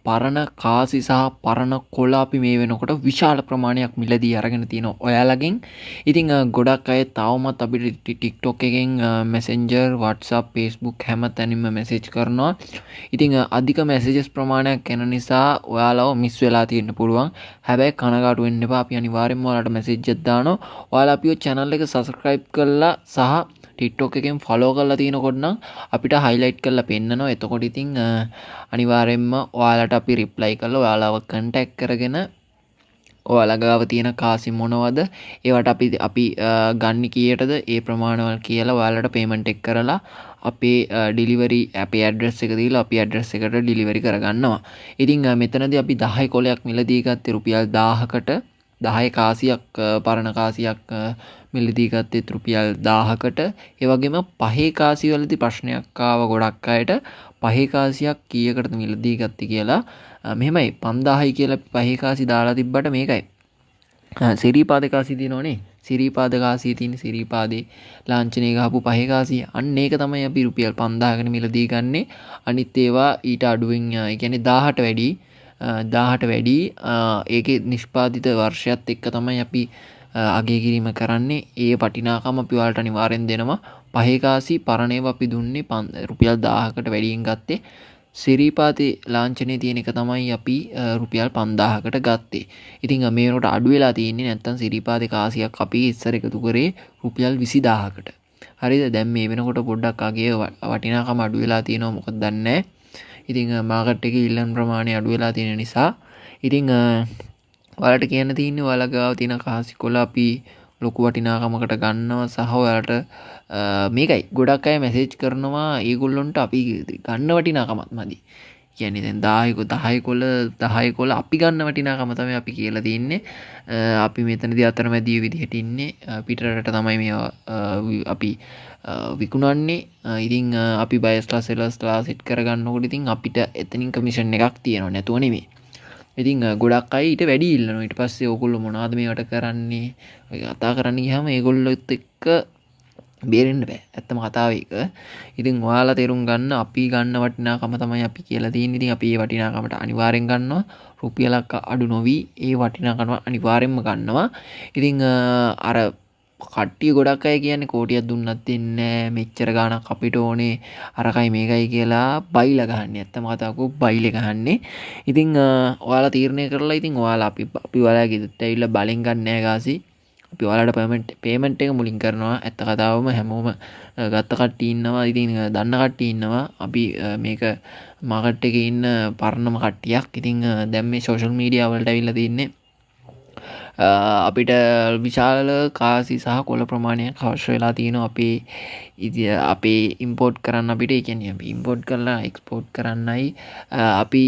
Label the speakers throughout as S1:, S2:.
S1: පරණ කාසි සහ පරණ කොළ අපි මේ වෙනකොට විශාල ප්‍රමාණයක් මිලදී අරගෙන තියෙනවා ඔයාලගෙන්. ඉතින් ගොඩක් අය තවමත් අපිට TikTok එකෙන් Messenger, WhatsApp, Facebook හැම තැනින්ම මැසේජ් කරනවා. ඉතින් අධික මැසේජස් ප්‍රමාණයක් එන නිසා ඔයාලව මිස් වෙලා තියෙන්න පුළුවන්. හැබැයි කනගාටු වෙන්න එපා. අපි අනිවාර්යෙන්ම ඔයාලට මැසේජ් එකක් දානවා. ඔයාලා අපිව channel එක subscribe කරලා සහ TikTok එකෙන් follow කරලා තිනකොට නම් අපිට highlight කරලා පෙන්නනවා. එතකොට ඉතින් අනිවාර්යෙන්ම ඔයාලට අපි reply කරලා ඔයාලව contact කරගෙන ඔයාලා ගාව තියෙන කාසි මොනවද ඒවට අපි ගන්න කීයටද ඒ ප්‍රමාණවල කියලා ඔයාලට payment එක කරලා අපේ delivery අපේ address එක දීලා අපි address එකට delivery කරගන්නවා. ඉතින් මෙතනදී අපි 10 කොලයක් මිලදී ගත්තේ රුපියල් 1000කට. 10 කාසියක් පරණ කාසියක් මිලදී ගත්තේ රුපියල් 1000කට. ඒ වගේම පහේ කාසිය වලදී ප්‍රශ්නයක් ආව ගොඩක් අයට. පහේ කාසියක් කීයකටද මිලදී ගත්තේ කියලා මෙහෙමයි 5000යි කියලා පහේ කාසි දාලා තිබ්බට මේකයි සිරීපාද කාසිය දිනවනේ. සිරීපාද කාසිය තියෙන සිරීපාදේ ලාංඡනය ගහපු පහේ කාසිය. අන්න ඒක තමයි අපි රුපියල් 5000කට මිලදී ගන්නෙ. අනිත් ඒවා ඊට අඩුවෙන් ඒ කියන්නේ 1000ට වැඩි ඒකේ නිෂ්පාදිත වර්ෂයත් එක්ක තමයි අපි අගය කිරීම කරන්නේ. ඒ වටිනාකම අපි ඔයාලට අනිවාර්යෙන් දෙනවා. පහේ කාසි පරණ ඒවා අපි දුන්නේ රුපියල් 1000කට වැඩියෙන් ගත්තේ. සිරීපාතේ ලාංඡනයේ තියෙන එක තමයි අපි රුපියල් 5000කට ගත්තේ. ඉතින් මේ වෙනකොට අඩු වෙලා තියෙන්නේ නැත්තම් සිරීපාතේ කාසියක් අපි ඉස්සර එකතු කරේ රුපියල් 20000කට. හරිද? දැන් මේ වෙනකොට පොඩ්ඩක් අගේ වටිනාකම අඩු වෙලා තියෙනවා. මොකද දන්නේ නැහැ. ඉතින් මාකට් එකේ ඉල්ලන ප්‍රමාණය අඩු වෙලා තියෙන නිසා ඉතින් ඔයාලට කියන්න තියෙන්නේ ඔයාලා ගාව තියෙන කාසි කොළ අපි ලොකු වටිනාකමකට ගන්නවා සහ ඔයාලට මේකයි ගොඩක් අය මැසේජ් කරනවා ඒගොල්ලොන්ට අපි ගන්න වටිනාකමක් මදි. කියන්නේ දැන් 10 කොළ අපි ගන්න වටිනාකම තමයි අපි කියලා තියෙන්නේ. අපි මෙතනදී අතරමැදිය විදිහට ඉන්නේ. පිටරට තමයි මේ අපි විකුණන්නේ. ඉතින් අපි බයස්ලා සෙලර්ස්ලා සෙට් කරගන්නකොට ඉතින් අපිට එතනින් කමිෂන් එකක් තියෙනවා නැතුව නෙමෙයි. ඉතින් ගොඩක් අය ඊට වැඩි ඉල්ලනවා. ඊට පස්සේ ඕගොල්ලෝ මොනවද මේවට කරන්නේ? ඔය කතා කරන්න ගියාම ඒගොල්ලොත් එක්ක බේරෙන්න බෑ. ඇත්තම කතාව ඒක. ඉතින් ඔයාලා තේරුම් ගන්න අපි ගන්න වටිනාකම තමයි අපි කියලා තියෙන්නේ. ඉතින් අපි මේ වටිනාකමට අනිවාර්යෙන් ගන්නවා. රුපියලක් අඩු නොවි ඒ වටිනාකම අනිවාර්යෙන්ම ගන්නවා. ඉතින් අර කට්ටිය ගොඩක් අය කියන්නේ කෝටියක් දුන්නත් දෙන්නේ මෙච්චර ගාණක් අපිට ඕනේ අරකයි මේකයි කියලා බයිලා ගහන්නේ. ඇත්තම කතාවකෝ බයිලේ ගහන්නේ. ඉතින් ඔයාලා තීරණය කරලා ඉතින් ඔයාලා අපි ඔයාලා ගෙදරට ඇවිල්ලා බලෙන් ගන්න නෑ ගාසි. අපි ඔයාලට පේමන්ට් එක මුලින් කරනවා. ඇත්ත කතාවම හැමෝම ගත්ත කට්ටිය ඉන්නවා. ඉතින් දන්න කට්ටිය ඉන්නවා. අපි මේක මාකට් එකේ ඉන්න පරණම කට්ටියක්. ඉතින් දැන් මේ සෝෂල් මීඩියා වලට ඇවිල්ලා තින්නේ අපිට විශාල කාසි සහ කොළ ප්‍රමාණයක් අවශ්‍ය වෙලා තියෙනවා අපේ ඉම්පෝර්ට් කරන්න අපිට. ඒ කියන්නේ අපි ඉම්පෝර්ට් කරලා එක්ස්පෝර්ට් කරන්නයි අපි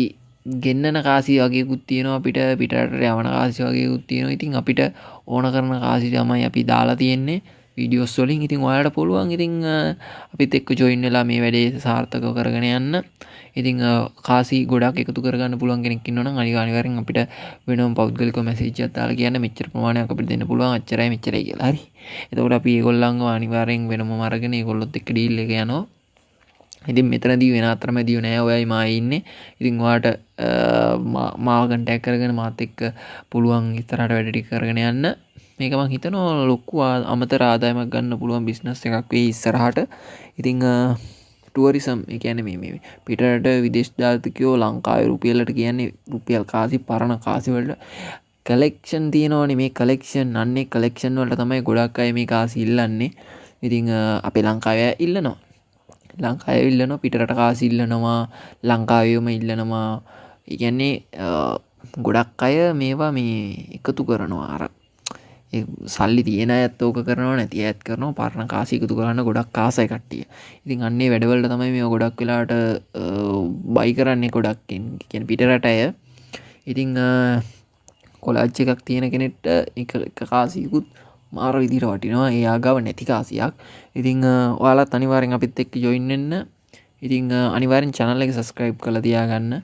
S1: ගෙන්නන කාසි වගේකුත් තියෙනවා අපිට පිටරට යවන කාසි වගේකුත් තියෙනවා. ඉතින් අපිට ඕන කරන කාසි තමයි අපි දාලා තියෙන්නේ වීඩියෝස් වලින්. ඉතින් ඔයාලට පුළුවන් ඉතින් අපිත් එක්ක ජොයින් වෙලා මේ වැඩේ සාර්ථකව කරගෙන යන්න. ඉතින් කාසි ගොඩක් එකතු කරගන්න පුළුවන් කෙනෙක් ඉන්නවනම් අනිවාර්යෙන් අපිට වෙනම පෞද්ගලිකව මැසේජ් එකක් දාලා කියන්න මෙච්චර ප්‍රමාණයක් අපිට දෙන්න පුළුවන් අච්චරයි මෙච්චරයි කියලා. හරි. එතකොට අපි ඒගොල්ලන්ව අනිවාර්යෙන් වෙනම අරගෙන ඒගොල්ලොත් එක්ක ඩීල් එක යනවා. ඉතින් මෙතනදී වෙන අතරමැදියෝ නෑ ඔයයි මායි ඉන්නේ. ඉතින් ඔයාට මාව කන්ටැක්ට් කරගෙන මාත් එක්ක පුළුවන් ඉස්සරහට වැඩ ටික කරගෙන යන්න. මේක මම හිතනවා ලොකු අමතර ආදායමක් ගන්න පුළුවන් බිස්නස් එකක් වෙයි ඉස්සරහට. ඉතින් ටුවරිසම් ඒ කියන්නේ මේ පිටරට විදේශ ජාතිකයෝ ලංකාවේ රුපියලට කියන්නේ රුපියල් කාසි පරණ කාසි වලට කලෙක්ෂන් තියෙනවනේ. මේ කලෙක්ෂන් අන්නේ කලෙක්ෂන් වලට තමයි ගොඩක් අය මේ කාසි ඉල්ලන්නේ. ඉතින් අපේ ලංකාවේ ඉල්ලනවා. ලංකාවේ ඉල්ලනවා පිටරට කාසි ඉල්ලනවා ලංකාවේම ඉල්ලනවා. ඒ කියන්නේ ගොඩක් අය මේවා මේ එකතු කරනවා. අර ඒ සල්ලි තියෙන අයත් ඕක කරනවා නැති අයත් කරනවා. පරණ කාසි එකතු කරන්න ගොඩක් ආසයි කට්ටිය. ඉතින් අන්නේ වැඩවලට තමයි මේවා ගොඩක් වෙලාවට බයි කරන්නේ ගොඩක් කියන්නේ පිටරට අය. ඉතින් කොලාජ් එකක් තියෙන කෙනෙක්ට එක කාසියකුත් මාර විදිහට වටිනවා. එයා ගාව නැති කාසියක්. ඉතින් ඔයාලත් අනිවාර්යෙන් අපිත් එක්ක ජොයින් වෙන්න. ඉතින් අනිවාර්යෙන් channel එක subscribe කරලා තියාගන්න.